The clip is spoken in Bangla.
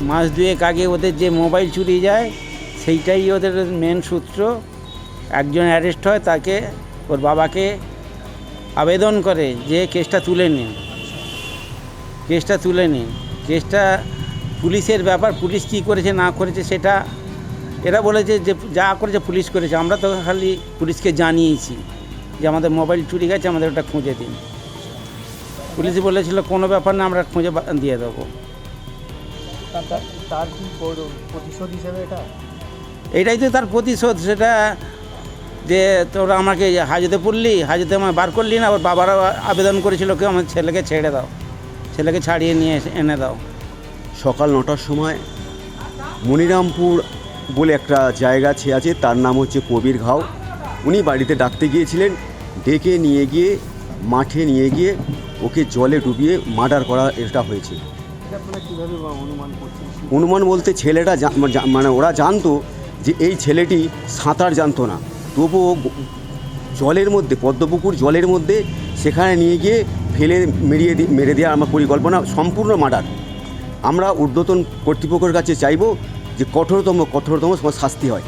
মাস দুয়েক আগে ওদের যে মোবাইল চুরি যায় সেইটাই ওদের মেন সূত্র। একজন অ্যারেস্ট হয়, তাকে ওর বাবাকে আবেদন করে যে কেসটা তুলে নিন, কেসটা পুলিশের ব্যাপার। পুলিশ কী করেছে না করেছে সেটা এরা বলেছে যে যা করেছে পুলিশ করেছে। আমরা তো খালি পুলিশকে জানিয়েছি যে আমাদের মোবাইল চুরি গেছে, আমাদের ওটা খুঁজে দিন। পুলিশ বলেছিল কোনো ব্যাপার না, আমরা খুঁজে দিয়ে দেবো। তার কি প্রতিশোধ হিসেবে এইটাই তো তার প্রতিশোধ। সেটা যে তোরা আমাকে হাজতে পড়লি, হাজতে আমায় বার করলি না। ওর বাবারা আবেদন করেছিল কেউ আমার ছেলেকে ছেড়ে দাও, ছেলেকে ছাড়িয়ে নিয়ে এনে দাও। সকাল 9টার সময় মনিরামপুর বলে একটা জায়গা আছে, তার নাম হচ্ছে কবির ঘাও। উনি বাড়িতে ডাকতে গিয়েছিলেন, ডেকে নিয়ে গিয়ে মাঠে নিয়ে গিয়ে ওকে জলে ডুবিয়ে মার্ডার করা এটা হয়েছে। কীভাবে অনুমান করছেন? অনুমান বলতে ছেলেটা মানে ওরা জানতো যে এই ছেলেটি সাঁতার জানতো না, তবুও জলের মধ্যে, পদ্মপুকুর জলের মধ্যে সেখানে নিয়ে গিয়ে ফেলে মেরে দেওয়ার আমার পরিকল্পনা, সম্পূর্ণ মার্ডার। আমরা ঊর্ধ্বতন কর্তৃপক্ষের কাছে চাইব যে কঠোরতম শাস্তি হয়।